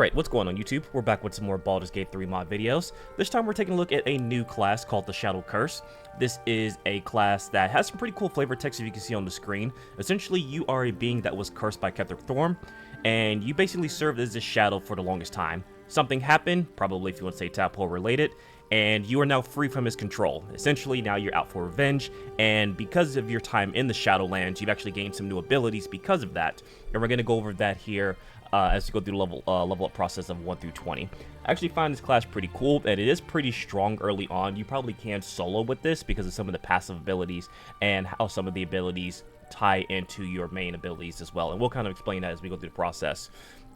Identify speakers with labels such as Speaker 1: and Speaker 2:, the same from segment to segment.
Speaker 1: Alright, what's going on YouTube? We're back with some more Baldur's Gate 3 mod videos. This time we're taking a look at a new class called the Shadow Curse. This is a class that has some pretty cool flavor text as you can see on the screen. Essentially, you are a being that was cursed by Ketheric Thorm, and you basically served as this shadow for the longest time. Something happened, probably if you want to say tadpole related, and you are now free from his control. Essentially, now you're out for revenge, and because of your time in the Shadowlands, you've actually gained some new abilities because of that, and we're going to go over that here as we go through the level up process of 1 through 20. I actually find this class pretty cool, and it is pretty strong early on. You probably can solo with this because of some of the passive abilities and how some of the abilities tie into your main abilities as well, and we'll kind of explain that as we go through the process.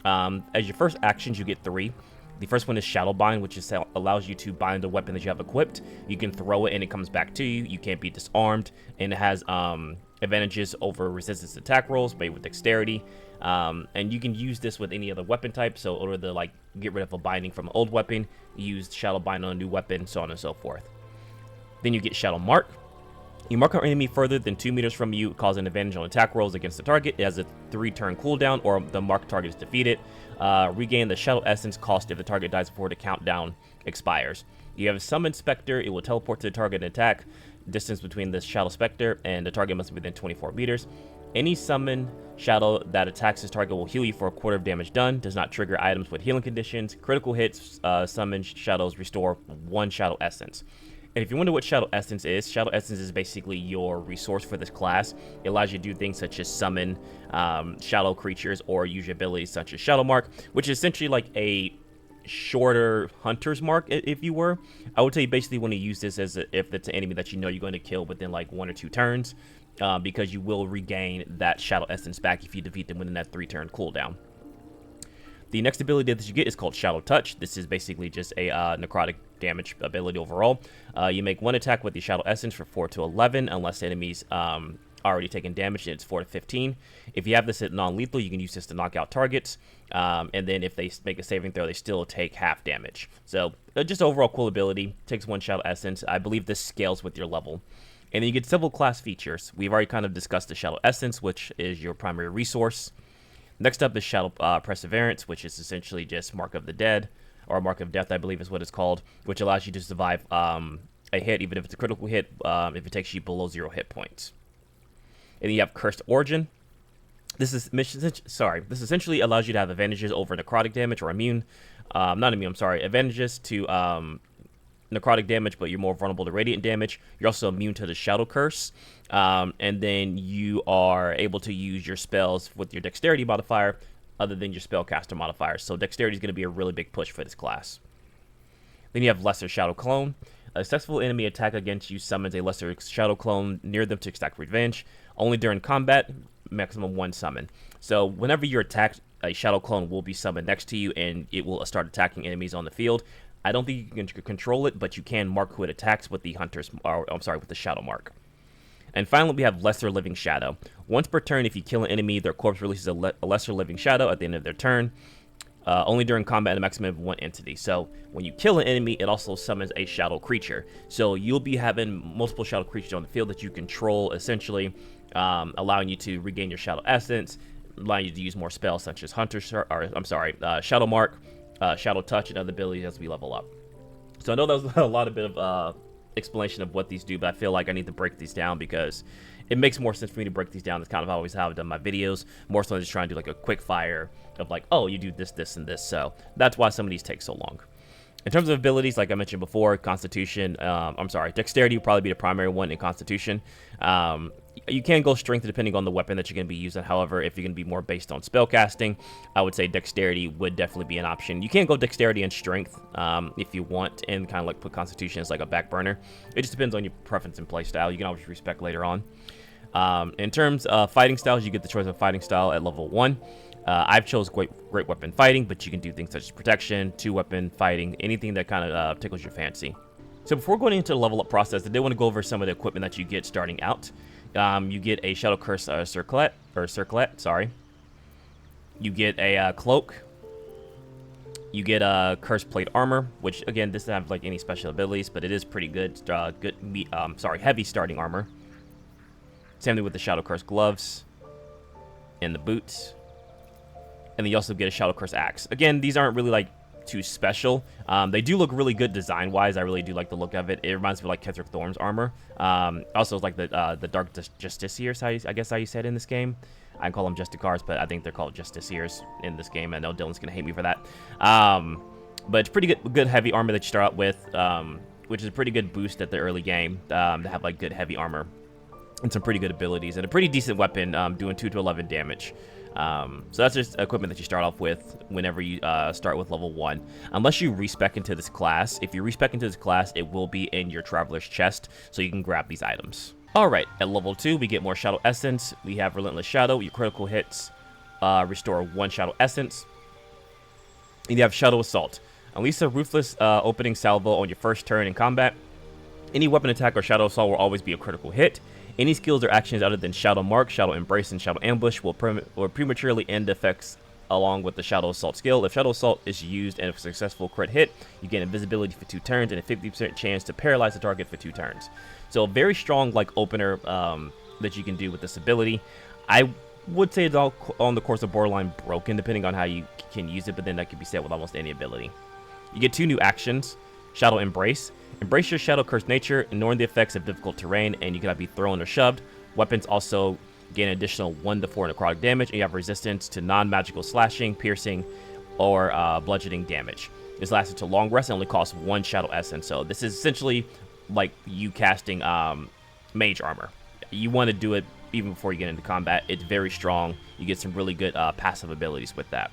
Speaker 1: As your first actions, you get 3. The first one is Shadow Bind, which allows you to bind a weapon that you have equipped. You can throw it and it comes back to you. You can't be disarmed, and it has advantages over resistance attack rolls made with dexterity. And you can use this with any other weapon type. So in order to get rid of a binding from an old weapon, you use Shadow Bind on a new weapon, so on and so forth. Then you get Shadow Mark. You mark our enemy further than 2 meters from you, cause an advantage on attack rolls against the target. It has a 3-turn cooldown, or the marked target is defeated. Regain the Shadow Essence cost if the target dies before the countdown expires. You have a Summon Spectre. It will teleport to the target and attack. Distance between the Shadow Spectre and the target must be within 24 meters. Any summon shadow that attacks this target will heal you for a quarter of damage done. Does not trigger items with healing conditions. Critical hits, summon shadows restore 1 Shadow Essence. And if you wonder what Shadow Essence is basically your resource for this class. It allows you to do things such as summon shadow creatures or use your abilities such as Shadow Mark, which is essentially like a shorter hunter's mark, if you were. I would say you basically want to use this as if it's an enemy that you know you're going to kill within like 1 or 2 turns, because you will regain that Shadow Essence back if you defeat them within that 3-turn cooldown. The next ability that you get is called Shadow Touch. This is basically just a necrotic damage ability overall. You make 1 attack with the Shadow Essence for 4 to 11, unless the enemy's already taken damage, and it's 4 to 15. If you have this at non-lethal, you can use this to knock out targets, and then if they make a saving throw, they still take half damage. So just overall cool ability. Takes 1 Shadow Essence. I believe this scales with your level. And then you get several class features. We've already kind of discussed the Shadow Essence, which is your primary resource. Next up is Shadow Perseverance, which is essentially just Mark of the Dead, or Mark of Death, I believe is what it's called, which allows you to survive a hit, even if it's a critical hit, if it takes you below 0 hit points. And then you have Cursed Origin. This essentially allows you to have advantages over necrotic damage or advantages to necrotic damage, but you're more vulnerable to radiant damage. You're also immune to the Shadow Curse, and then you are able to use your spells with your dexterity modifier other than your spellcaster modifier. So dexterity is going to be a really big push for this class. Then you have Lesser Shadow Clone. A successful enemy attack against you summons a Lesser Shadow Clone near them to exact revenge. Only during combat, maximum 1 summon. So whenever you're attacked, a Shadow Clone will be summoned next to you, and it will start attacking enemies on the field. I don't think you can control it, but you can mark who it attacks with the with the Shadow Mark. And finally, we have Lesser Living Shadow. Once per turn, if you kill an enemy, their corpse releases a Lesser Living Shadow at the end of their turn. Only during combat, a maximum of 1 entity. So when you kill an enemy, it also summons a shadow creature. So you'll be having multiple shadow creatures on the field that you control, essentially, allowing you to regain your Shadow Essence, allowing you to use more spells such as Shadow Mark, Shadow Touch, and other abilities as we level up. So I know that was a lot of bit of explanation of what these do, but I feel like I need to break these down because it makes more sense for me to break these down. That's kind of always how I've done my videos, more so than just trying to do like a quick fire of like, oh, you do this, this, and this. So that's why some of these take so long. In terms of abilities, like I mentioned before, Dexterity will probably be the primary one in Constitution. You can go Strength depending on the weapon that you're going to be using. However, if you're going to be more based on spellcasting, I would say Dexterity would definitely be an option. You can go Dexterity and Strength if you want, and kind of like put Constitution as like a back burner. It just depends on your preference and play style. You can always respec later on. In terms of fighting styles, you get the choice of fighting style at level 1. I've chose great weapon fighting, but you can do things such as protection, 2-weapon fighting, anything that kind of tickles your fancy. So before going into the level up process, I did want to go over some of the equipment that you get starting out. You get a Shadow Curse circlet. You get a cloak. You get a Curse Plate Armor, which again, this doesn't have like any special abilities, but it is pretty good. Heavy starting armor. Same thing with the Shadow Curse gloves and the boots. And then you also get a Shadow Curse Axe. Again, these aren't really like too special. They do look really good design-wise. I really do like the look of it. It reminds me of like Ketheric Thorn's armor. Also, it's like the Dark Justiciars, I guess how you said in this game. I call them Justicars, but I think they're called Justiciars in this game. I know Dylan's gonna hate me for that. But it's pretty good heavy armor that you start out with, which is a pretty good boost at the early game to have like good heavy armor and some pretty good abilities and a pretty decent weapon, doing 2 to 11 damage. So that's just equipment that you start off with whenever you start with level 1. Unless you respec into this class. If you respec into this class, it will be in your Traveler's Chest, so you can grab these items. Alright, at level 2, we get more Shadow Essence. We have Relentless Shadow. Your critical hits restore 1 Shadow Essence. And you have Shadow Assault. Unleash a Ruthless opening salvo on your first turn in combat. Any weapon attack or Shadow Assault will always be a critical hit. Any skills or actions other than Shadow Mark, Shadow Embrace, and Shadow Ambush will prematurely end effects along with the Shadow Assault skill. If Shadow Assault is used and a successful crit hit, you gain invisibility for 2 turns and a 50% chance to paralyze the target for 2 turns. So a very strong like opener that you can do with this ability. I would say it's all on the course of borderline broken, depending on how you can use it, but then that can be said with almost any ability. You get 2 new actions. Shadow Embrace. Embrace your Shadow Curse nature, ignoring the effects of difficult terrain, and you cannot be thrown or shoved. Weapons also gain an additional 1 to 4 necrotic damage, and you have resistance to non-magical slashing, piercing, or bludgeoning damage. This lasts until long rest and only costs 1 Shadow Essence, so this is essentially like you casting mage armor. You want to do it even before you get into combat. It's very strong. You get some really good passive abilities with that.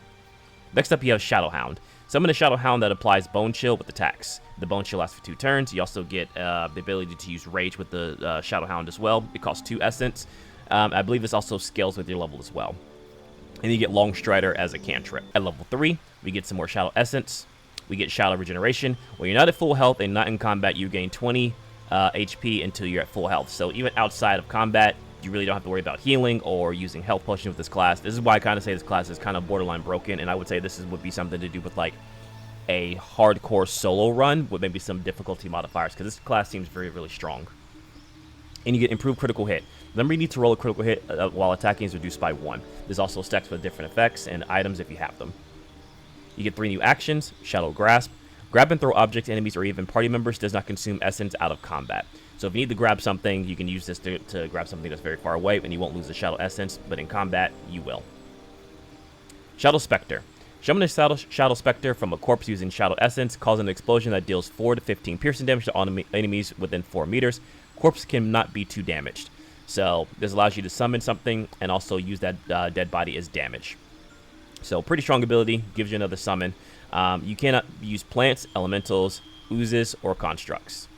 Speaker 1: Next up, you have Shadow Hound. Summon a Shadow Hound that applies Bone Chill with attacks. The Bone Chill lasts for 2 turns. You also get the ability to use Rage with the Shadow Hound as well. It costs 2 Essence. I believe this also scales with your level as well. And you get Long Strider as a cantrip. At level 3, we get some more Shadow Essence. We get Shadow Regeneration. When you're not at full health and not in combat, you gain 20 HP until you're at full health. So even outside of combat, you really don't have to worry about healing or using health potions with this class. This is why I kind of say this class is kind of borderline broken, and I would say this would be something to do with like a hardcore solo run with maybe some difficulty modifiers, because this class seems very, really strong. And you get improved critical hit. The number you need to roll a critical hit while attacking is reduced by 1. This also stacks with different effects and items if you have them. You get 3 new actions. Shadow Grasp. Grab and throw objects, enemies, or even party members does not consume essence out of combat. So if you need to grab something, you can use this to grab something that's very far away, and you won't lose the Shadow Essence, but in combat, you will. Shadow Spectre. Summon a Shadow Spectre from a corpse using Shadow Essence, causing an explosion that deals 4 to 15 piercing damage to all enemies within 4 meters. Corpse cannot be too damaged. So this allows you to summon something and also use that dead body as damage. So pretty strong ability, gives you another summon. You cannot use plants, elementals, oozes, or constructs.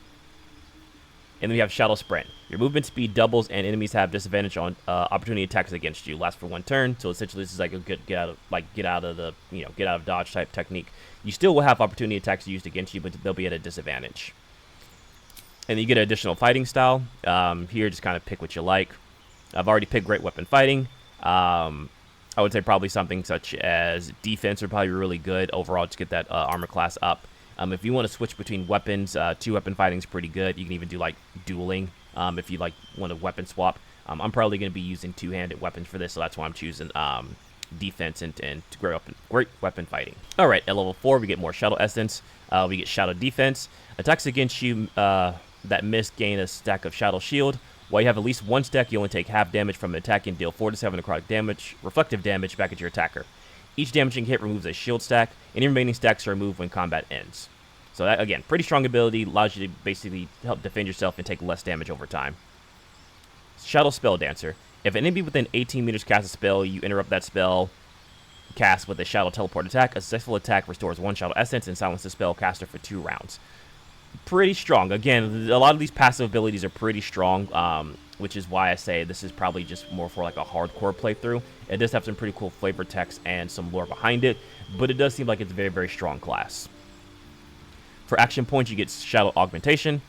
Speaker 1: And then we have Shadow Sprint. Your movement speed doubles, and enemies have disadvantage on opportunity attacks against you. Lasts for 1 turn, so essentially this is like a good get out of dodge type technique. You still will have opportunity attacks used against you, but they'll be at a disadvantage. And then you get an additional fighting style. Here, just kind of pick what you like. I've already picked Great Weapon Fighting. I would say probably something such as defense would probably be really good overall to get that armor class up. If you want to switch between weapons, 2-weapon fighting is pretty good. You can even do like dueling if you like want to weapon swap. I'm probably going to be using 2-handed weapons for this, so that's why I'm choosing defense and great weapon fighting. All right, at level 4, we get more Shadow Essence. We get Shadow Defense. Attacks against you that miss gain a stack of Shadow Shield. While you have at least 1 stack, you only take half damage from an attack and deal 4 to 7 necrotic damage, reflective damage back at your attacker. Each damaging hit removes a shield stack. Any remaining stacks are removed when combat ends. So that, again, pretty strong ability. Allows you to basically help defend yourself and take less damage over time. Shadow Spell Dancer. If an enemy within 18 meters casts a spell, you interrupt that spell cast with a Shadow Teleport attack. A successful attack restores 1 Shadow Essence and silences the spell caster for 2 rounds. Pretty strong. Again, a lot of these passive abilities are pretty strong, which is why I say this is probably just more for like a hardcore playthrough. It does have some pretty cool flavor text and some lore behind it, but it does seem like it's a very, very strong class. For action points, you get Shadow Augmentation.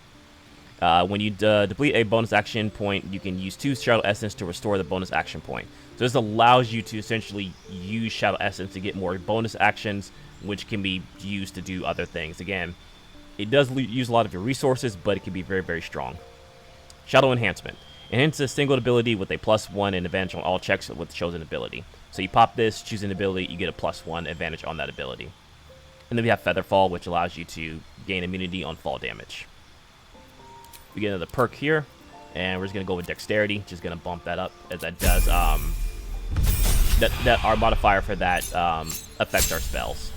Speaker 1: When you deplete a bonus action point, you can use 2 Shadow Essence to restore the bonus action point. So this allows you to essentially use Shadow Essence to get more bonus actions, which can be used to do other things. Again, it does use a lot of your resources, but it can be very, very strong. Shadow Enhancement. Enhance a single ability with a +1 and advantage on all checks with chosen ability. So you pop this, choose an ability, you get a +1 advantage on that ability. And then we have Featherfall, which allows you to gain immunity on fall damage. We get another perk here, and we're just going to go with Dexterity. Just going to bump that up, as that does, that our modifier for that affects our spells.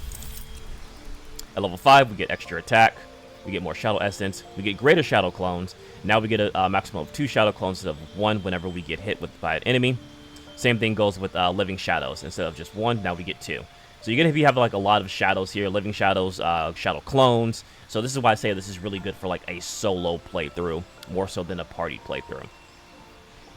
Speaker 1: At level 5, we get extra attack, we get more Shadow Essence, we get greater Shadow Clones. Now we get a maximum of 2 Shadow Clones instead of 1 whenever we get hit by an enemy. Same thing goes with Living Shadows. Instead of just 1, now we get 2. So you're going to have like a lot of shadows here, Living Shadows, Shadow Clones. So this is why I say this is really good for like a solo playthrough, more so than a party playthrough.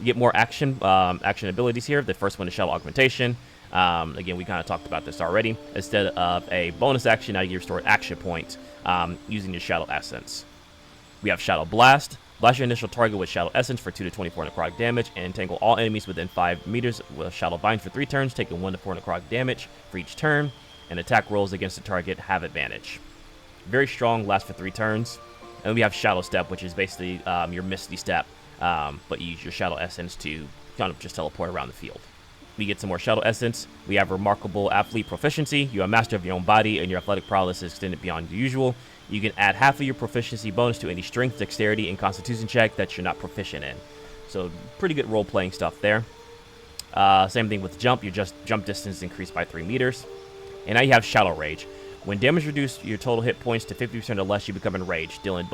Speaker 1: You get more action abilities here. The first one is Shadow Augmentation. Again, we kind of talked about this already. Instead of a bonus action, now you restore an action point using your Shadow Essence. We have Shadow Blast. Blast your initial target with Shadow Essence for 2 to 24 necrotic damage, and entangle all enemies within 5 meters with Shadow Bind for 3 turns, taking 1 to 4 necrotic damage for each turn, and attack rolls against the target have advantage. Very strong, lasts for 3 turns. And we have Shadow Step, which is basically your Misty Step, but you use your Shadow Essence to kind of just teleport around the field. We get some more Shadow Essence. We have Remarkable Athlete Proficiency. You are master of your own body, and your athletic prowess is extended beyond the usual. You can add half of your proficiency bonus to any strength, dexterity, and constitution check that you're not proficient in. So pretty good role-playing stuff there. Same thing with Jump. Your jump distance increased by 3 meters. And now you have Shadow Rage. When damage reduced your total hit points to 50% or less, you become enraged, dealing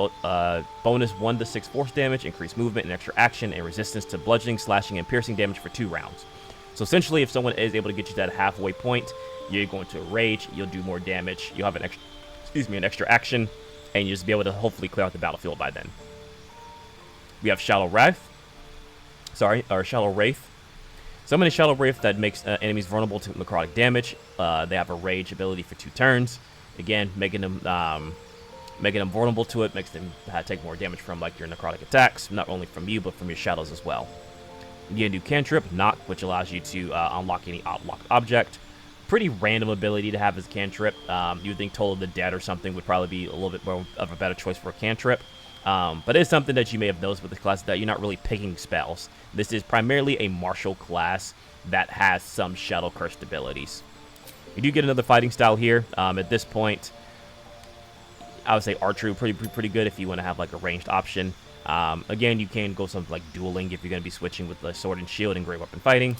Speaker 1: bonus 1 to 6 force damage, increased movement and extra action, and resistance to bludgeoning, slashing, and piercing damage for 2 rounds. So essentially, if someone is able to get you to that halfway point, you're going to rage, you'll do more damage, you'll have an extra action, and you'll just be able to hopefully clear out the battlefield by then. We have Shadow Wraith. Shadow Wraith. Summon a Shadow Wraith that makes enemies vulnerable to necrotic damage. They have a rage ability for 2 turns. Again, making them vulnerable to it, makes them take more damage from like your necrotic attacks, not only from you, but from your shadows as well. You get a new cantrip, Knock, which allows you to unlock any unlocked object. Pretty random ability to have as cantrip. You would think Toll of the Dead or something would probably be a little bit more of a better choice for a cantrip. But it's something that you may have noticed with the class that you're not really picking spells. This is primarily a martial class that has some Shadow Cursed abilities. You do get another fighting style here. At this point, I would say archery pretty good if you want to have like a ranged option. Again, you can go something like dueling if you're going to be switching with the sword and shield and great weapon fighting.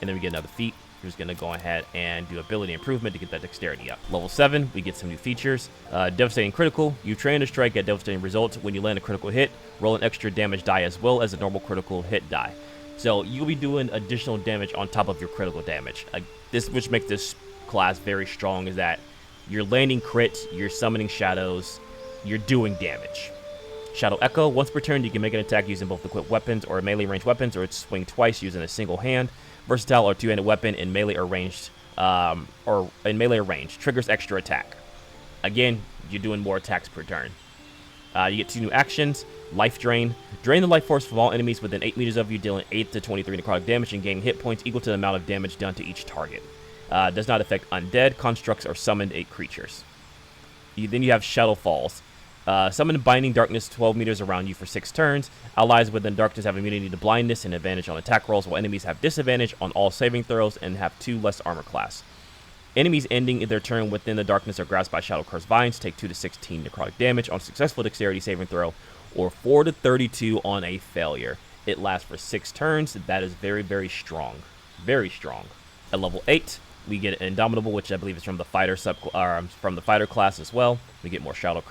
Speaker 1: And then we get another feat. We're just going to go ahead and do ability improvement to get that dexterity up. Level 7, we get some new features. Devastating Critical. You train to strike at devastating results. When you land a critical hit, roll an extra damage die as well as a normal critical hit die. So you'll be doing additional damage on top of your critical damage. Which makes this class very strong, is that you're landing crits, you're summoning shadows, you're doing damage. Shadow Echo. Once per turn, you can make an attack using both equipped weapons or melee ranged weapons, or swing twice using a single hand. Versatile or two-handed weapon in melee or ranged, triggers extra attack. Again, you're doing more attacks per turn. You get 2 new actions. Life Drain. Drain the life force from all enemies within 8 meters of you, dealing 8 to 23 necrotic damage and gaining hit points equal to the amount of damage done to each target. Does not affect undead, constructs, or summoned creatures. Then you have Shadow Falls. Summon Binding Darkness 12 meters around you for 6 turns. Allies within darkness have immunity to blindness and advantage on attack rolls, while enemies have disadvantage on all saving throws and have 2 less armor class. Enemies ending their turn within the darkness or grasped by Shadow Cursed Vines take 2 to 16 necrotic damage on successful dexterity saving throw, or 4 to 32 on a failure. It lasts for 6 turns. That is very, very strong. Very strong. At level 8, we get Indomitable, which I believe is from the fighter class as well. We get more Shadow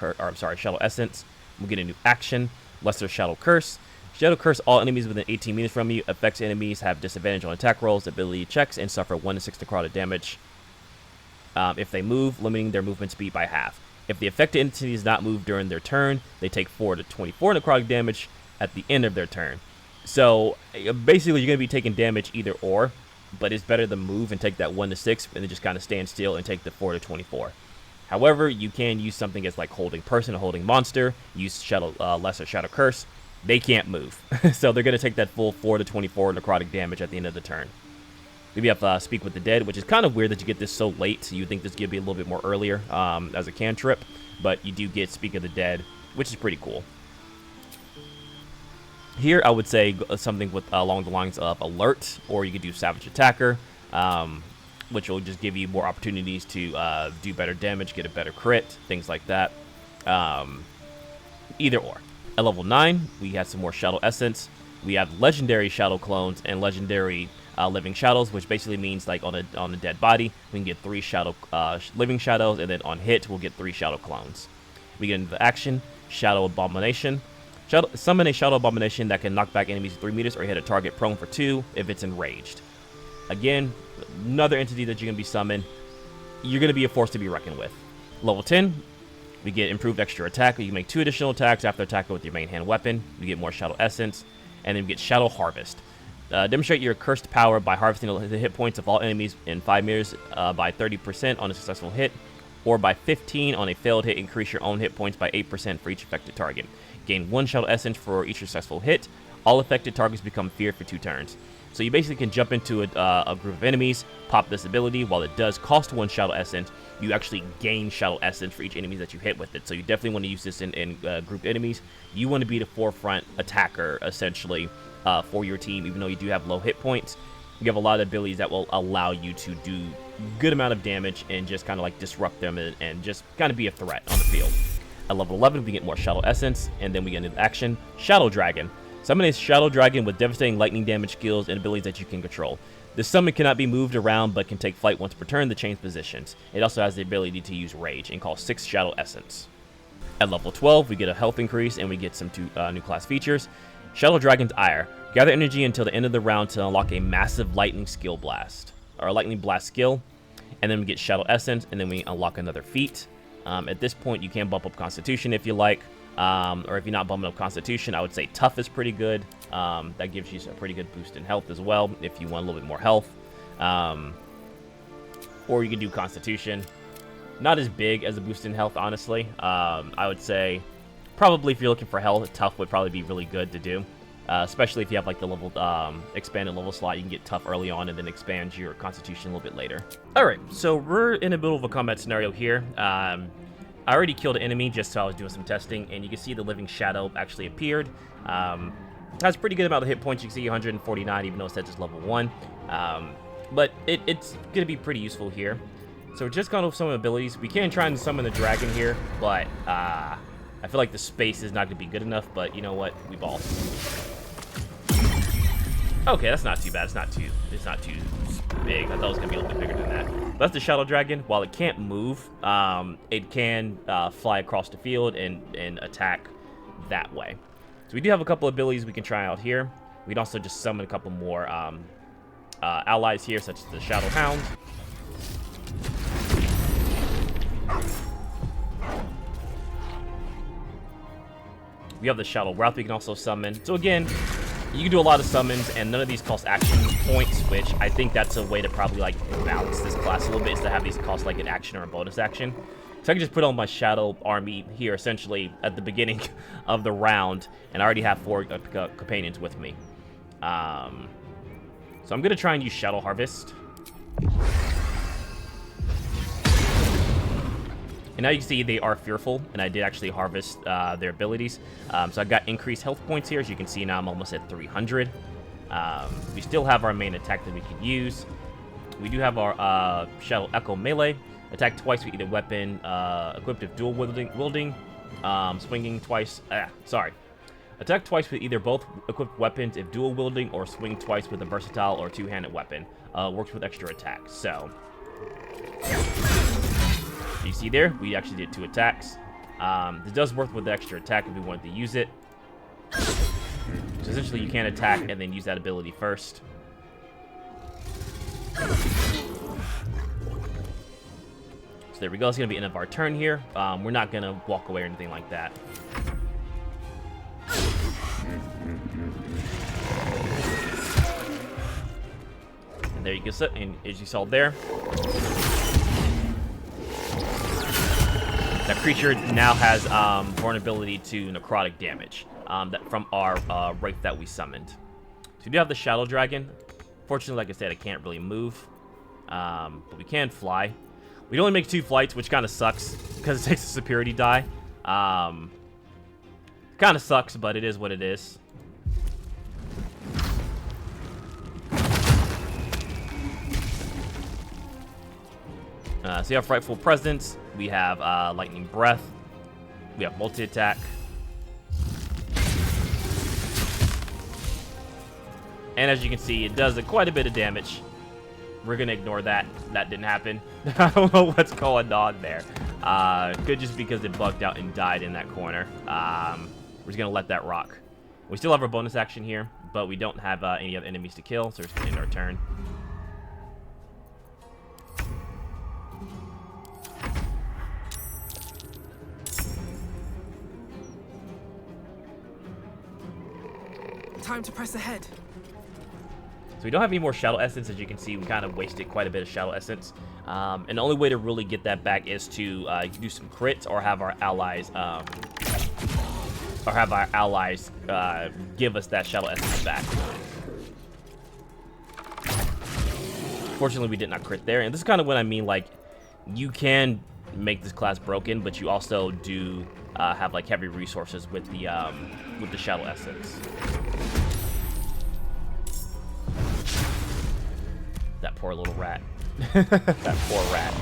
Speaker 1: Essence. We get a new action, Lesser Shadow Curse. Shadow Curse all enemies within 18 meters from you. Affects enemies have disadvantage on attack rolls, ability checks, and suffer 1 to 6 necrotic damage if they move, limiting their movement speed by half. If the affected entity is not moved during their turn, they take 4 to 24 necrotic damage at the end of their turn. So basically, you're going to be taking damage either or, but it's better to move and take that 1 to 6 and then just kind of stand still and take the 4 to 24. However, you can use something as like Holding Person or Holding Monster. Use Lesser Shadow Curse. They can't move. So they're going to take that full 4 to 24 necrotic damage at the end of the turn. We have Speak with the Dead, which is kind of weird that you get this so late. So you'd think this would be a little bit more earlier as a cantrip. But you do get Speak of the Dead, which is pretty cool. Here, I would say something with along the lines of alert, or you could do savage attacker, which will just give you more opportunities to do better damage, get a better crit, things like that. Either or. At level 9, we have some more shadow essence. We have legendary shadow clones and legendary living shadows, which basically means like on a dead body, we can get 3 shadow living shadows, and then on hit, we'll get 3 shadow clones. We get into the action, Shadow Abomination. Summon a Shadow Abomination that can knock back enemies 3 meters or hit a target prone for 2 if it's enraged. Again, another entity that you're going to be summoned. You're going to be a force to be reckoned with. Level 10, we get improved extra attack. You can make 2 additional attacks after attacking with your main hand weapon. We get more Shadow Essence. And then we get Shadow Harvest. Demonstrate your cursed power by harvesting the hit points of all enemies in 5 meters by 30% on a successful hit, or by 15 on a failed hit. Increase your own hit points by 8% for each affected target. Gain 1 Shadow Essence for each successful hit. All affected targets become feared for 2 turns. So you basically can jump into a group of enemies, pop this ability. While it does cost 1 Shadow Essence, you actually gain Shadow Essence for each enemy that you hit with it. So you definitely want to use this in group enemies. You want to be the forefront attacker, essentially, for your team, even though you do have low hit points. You have a lot of abilities that will allow you to do good amount of damage and just kind of like disrupt them and just kind of be a threat on the field. At level 11, we get more Shadow Essence, and then we get into action. Shadow Dragon. Summon a Shadow Dragon with devastating lightning damage skills and abilities that you can control. This summon cannot be moved around, but can take flight once per turn to change positions. It also has the ability to use Rage and cost 6 Shadow Essence. At level 12, we get a health increase, and we get some new class features. Shadow Dragon's Ire. Gather energy until the end of the round to unlock a massive lightning skill blast, or a lightning blast skill. And then we get Shadow Essence, and then we unlock another feat. At this point, you can bump up Constitution if you like, or if you're not bumping up Constitution, I would say Tough is pretty good. That gives you a pretty good boost in health as well, if you want a little bit more health. Or you can do Constitution. Not as big as a boost in health, honestly. I would say, probably if you're looking for health, Tough would probably be really good to do. Especially if you have like the level expanded level slot, you can get Tough early on and then expand your Constitution a little bit later. Alright, so we're in the middle of a combat scenario here. I already killed an enemy just so I was doing some testing, and you can see the Living Shadow actually appeared. Has a pretty good amount of hit points. You can see 149, even though it says it's level 1. But it's going to be pretty useful here. So we're just going with some abilities. We can try and summon the dragon here, but I feel like the space is not going to be good enough, but you know what? We ball. Okay, that's not too bad. It's not too big. I thought it was going to be a little bit bigger than that. That's the Shadow Dragon. While it can't move, it can fly across the field and attack that way. So we do have a couple abilities we can try out here. We can also just summon a couple more allies here, such as the Shadow Hound. We have the Shadow Wrath we can also summon. So again, you can do a lot of summons, and none of these cost action points, which I think that's a way to probably like balance this class a little bit, is to have these cost like an action or a bonus action. So I can just put on my Shadow Army here essentially at the beginning of the round, and I already have 4 companions with me. So I'm going to try and use Shadow Harvest. And now you can see they are fearful, and I did actually harvest their abilities. So I got increased health points here. As you can see now, I'm almost at 300. We still have our main attack that we can use. We do have our Shadow Echo Melee. Attack twice with either weapon equipped with dual wielding. Swinging twice. Attack twice with either both equipped weapons if dual wielding, or swing twice with a versatile or two-handed weapon. Works with extra attacks. So you see there, we actually did 2 attacks. This does work with the extra attack if we wanted to use it. So essentially, you can attack and then use that ability first. So there we go. It's going to be the end of our turn here. We're not going to walk away or anything like that. And there you go. And as you saw there, that creature now has vulnerability to necrotic damage from our Wraith that we summoned. So we do have the Shadow Dragon. Fortunately, like I said, it can't really move, but we can fly. We only make 2 flights, which kind of sucks because it takes a security die. Kind of sucks, but it is what it is. So you have Frightful Presence, we have Lightning Breath, we have Multi-Attack, and as you can see, it does quite a bit of damage. We're going to ignore that. That didn't happen. I don't know what's going on there. Could just because it bugged out and died in that corner. We're just going to let that rock. We still have our bonus action here, but we don't have any other enemies to kill, so we're just going to end our turn.
Speaker 2: Time to press ahead.
Speaker 1: So we don't have any more Shadow Essence. As you can see, we kind of wasted quite a bit of Shadow Essence. And the only way to really get that back is to do some crits or have our allies give us that Shadow Essence back. Fortunately, we did not crit there. And this is kind of what I mean, like, you can make this class broken, but you also do have, like, heavy resources with the Shadow Essence. That poor little rat. That poor rat.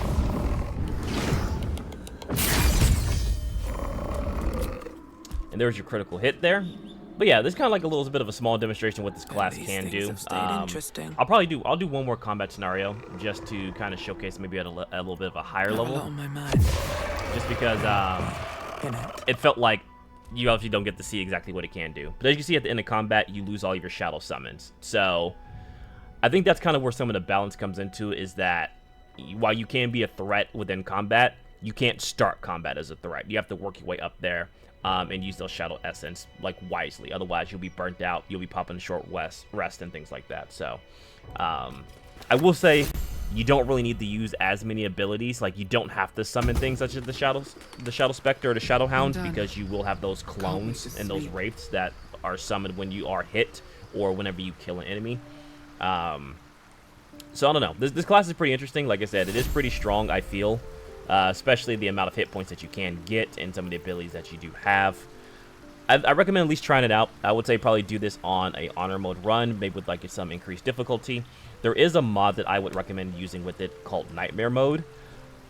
Speaker 1: And there's your critical hit there. But yeah, this is kind of like a little bit of a small demonstration what this class can do. I'll do one more combat scenario just to kind of showcase maybe at a little bit of a higher level.
Speaker 2: On my mind.
Speaker 1: Just because it felt like you obviously don't get to see exactly what it can do. But as you can see at the end of combat, you lose all your shadow summons. So I think that's kind of where some of the balance comes into, is that while you can be a threat within combat, you can't start combat as a threat. You have to work your way up there and use those Shadow Essence like wisely. Otherwise, you'll be burnt out. You'll be popping short rest and things like that. So I will say you don't really need to use as many abilities. Like, you don't have to summon things such as the Shadow Spectre or the Shadow Hound, because you will have those clones and those wraiths that are summoned when you are hit or whenever you kill an enemy. So I don't know. This class is pretty interesting. Like I said, it is pretty strong, I feel. Especially the amount of hit points that you can get and some of the abilities that you do have. I recommend at least trying it out. I would say probably do this on a honor mode run, maybe with like some increased difficulty. There is a mod that I would recommend using with it called Nightmare Mode.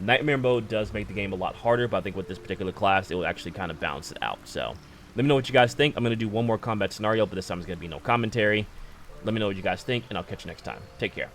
Speaker 1: Nightmare Mode does make the game a lot harder, but I think with this particular class, it will actually kind of balance it out. So let me know what you guys think. I'm going to do one more combat scenario, but this time it's going to be no commentary. Let me know what you guys think, and I'll catch you next time. Take care.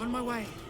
Speaker 2: On my way.